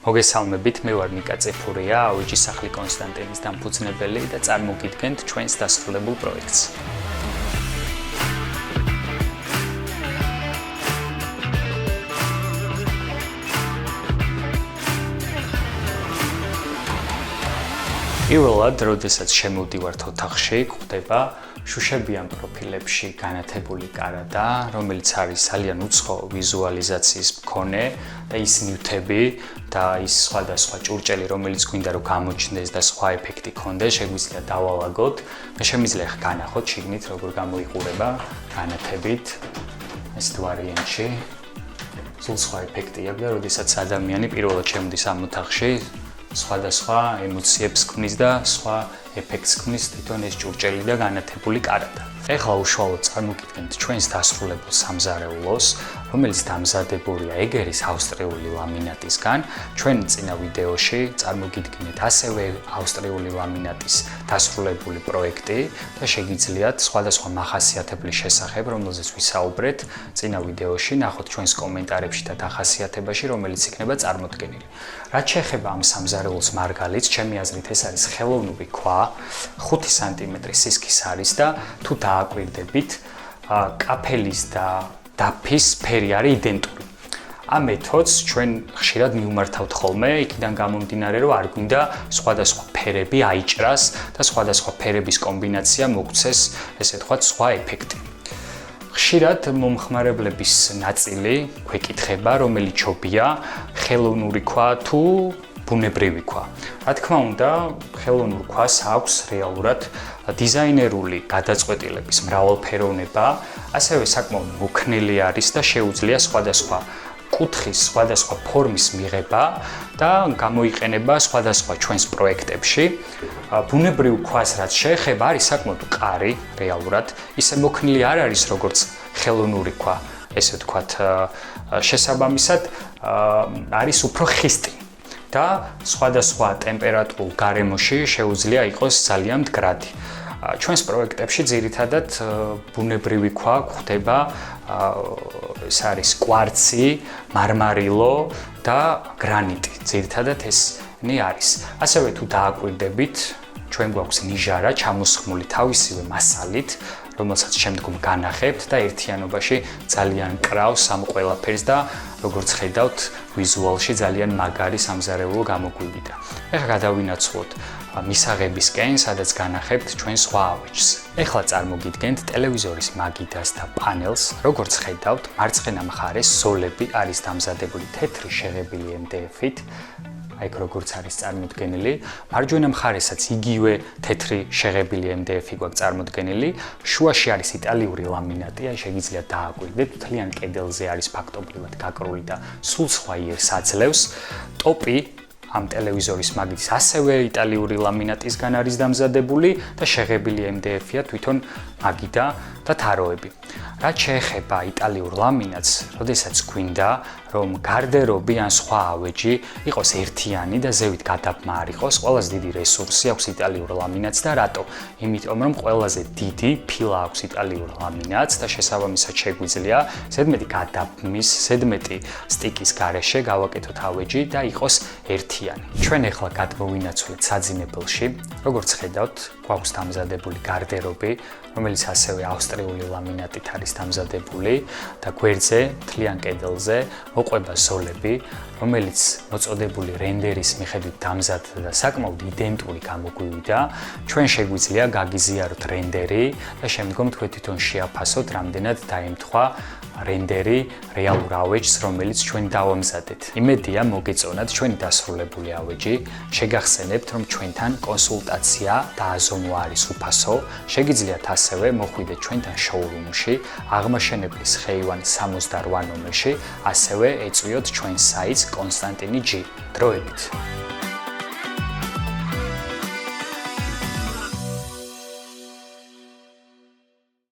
მოგესალმებით, მე ვარ ნიკა წეფურია, ავეჯის სახლი კონსტანტინის დამფუძნებელი და წარმოგიდგენთ ჩვენს დასრულებულ პროექტს. პირველად, როდესაც შემოვდივართ ოთახში, გვხვდება შუშებიან პროფილებში განათებული კარადა, რომელიც არის ძალიან უცხო ვიზუალიზაციის მქონე და ის ნივთები და ის სხვადასხვა ჭურჭელი, რომელიც გვინდა რომ გამოჩნდეს და სხვა ეფექტი ქონდეს, შეგვიძლია დავალაგოთ და შემიძლია განახოთ შიგნით როგორ გამოიყურება განათებით ეს ვარიანტში. სულ სხვა ეფექტი აქვს და როდესაც ადამიანი პირველად შემოდის ამ ოთახში, სხვადასხვა ემოციებს ქმნის და სხვა ეფექტს ქმნის თვითონ ეს ჭურჭელი და განათებული კარადა. ეხლა უშუალოდ წარმოგიდგენთ ჩვენს დასრულებულ სამზარეულოს, რომელიც დამზადებულია ეგერის ავსტრიული ლამინატისგან. ჩვენ წინა ვიდეოში წარმოგიდგინეთ ასევე ავსტრიული ლამინატის დასრულებული პროექტი და შეგიძლიათ სხვადასხვა მახასიათებლის შესახებ, რომელზეც ვისაუბრეთ წინა ვიდეოში, ნახოთ ჩვენს კომენტარებში და დახასიათებაში, რომელიც იქნება წარმოდგენილი. რაც შეეხება ამ სამზარეულოს მარგალიტს, ჩემი აზრით ეს არის ხელოვნური ქვა, 5 სანტიმეტრის სისქის არის და თუ დააკვირდებით, კაფელის და დაფის ფერი არის იდენტური. ამ მეთოდს ჩვენ ხშირად მივმართავთ ხოლმე, იქიდან გამომდინარე, რომ არ გვინდა სხვადასხვა ფერები აიჭრას და სხვადასხვა ფერების კომბინაცია მოგვცეს, ესე ვთქვათ, სხვა ეფექტი. ხშირად მომხმარებლების ნაწილი გვეკითხება, რომელი ჯობია, ხელოვნური ქვა თუ ბუნებრივი ქვა. რა თქმა უნდა, ხელოვნურ ქვას აქვს რეალურად დიზაინერული გადაწყვეტილების მრავალფეროვნება, ასევე საკმაოდ მოქნილი არის და შეუძლია სხვადასხვა კუთხის, სხვადასხვა ფორმის მიღება და გამოიყენება სხვადასხვა ჩვენს პროექტებში. ბუნებრივ ქვას რაც შეეხება, არის საკმაოდ მყარი რეალურად, ისე მოქნილი არ არის როგორც ხელოვნური ქვა, ესე ვთქვათ, შესაბამისად არის უფრო ხისტი. და სხვადასხვა ტემპერატურულ გარემოში შეუძლია იყოს ძალიან მდგრადი. ჩვენს პროექტებში ძირითადად ბუნებრივი ქვა გვხვდება, ეს არის კვარცი, მარმარილო და გრანიტი. ძირითადად ესენი არის. ასევე თუ დააკვირდებით, ჩვენ გვაქვს ნიჟარა ჩამოსხმული თავისივე მასალით, რომელსაც შემდგომ განახებთ და ერთიანობაში ძალიან კრავს ამ ყველაფერს და როგორც ხედავთ, ვიზუალში ძალიან მაგარი სამზარეულო გამოგვივიდა. ეხლა გადავინაცვლოთ მისაღებისკენ, სადაც განახებთ ჩვენ სხვა ავეჯს. ეხლა წარმოგიდგენთ ტელევიზორის მაგიდას და პანელს, როგორც ხედავთ, მარცხენა მხარეს ზოლები არის დამზადებული თეთრი შეღებილი MDF-ით. აი როგორც არის წარმოდგენილი, მარჯვენა მხარესაც იგივე თეთრი შეღებილი MDF-ი გვაქვს წარმოდგენილი, შუაში არის იტალიური ლამინატი, აი შეგიძლიათ დააკვირდეთ, მთლიან კედელზე არის ფაქტობრივად გაკრული და სულ სხვა იერს აძლევს. ტოპი ამ ტელევიზორის მაგიდის ასევე იტალიური ლამინატისგან არის დამზადებული და შეღებილი MDF-ია თვითონ მაგიდა და თაროები. რაც შეეხება იტალიურ ლამინატს, როდესაც გვინდა, რომ გარდერობი ან სხვა ავეჯი იყოს ერთიანი და ზევით გადაბმა არ იყოს, ყველაზე დიდი რესურსი აქვს იტალიურ ლამინატს და რატო? იმიტომ რომ ყველაზე დიდი ფილა აქვს იტალიურ ლამინატს და შესაბამისად შეგვიძლია ზედმეტი გადაბმის, ზედმეტი სტიკის გარეშე გავაკეთოთ ავეჯი და იყოს ერთიანი. ჩვენ ახლა გადმოვინაცვლეთ საძინებელში, როგორც ხედავთ, გვაქვს დამზადებული გარდერობი, რომელიც ასევე ავსტრიული ლამინატით არის დამზადებული და გვერდზე, მთლიან კედელზე მოყვება ზოლები, რომელიც მოწოდებული რენდერის მიხედვით დამზადდა და საკმაოდ იდენტური გამოგვივიდა. ჩვენ შეგვიძლია გაგიზიაროთ რენდერი და შემდგომ თქვენ თვითონ შეაფასოთ, რამდენად დაემთხვა რენდერი რეალურ ავეჯს, რომელიც ჩვენ დავამზადეთ. იმედია მოგეწონათ ჩვენი დასრულებული ავეჯი. შეგახსენებთ, რომ ჩვენთან კონსულტაცია და აზომვა არის უფასო. შეგიძლიათ ასევე მოხვიდეთ ჩვენთან შოურუმში, აღმაშენებლის ხეივან 68 ნომერში, ასევე ეწვიოთ ჩვენს საიტს კონსტანტინი G. დროებით.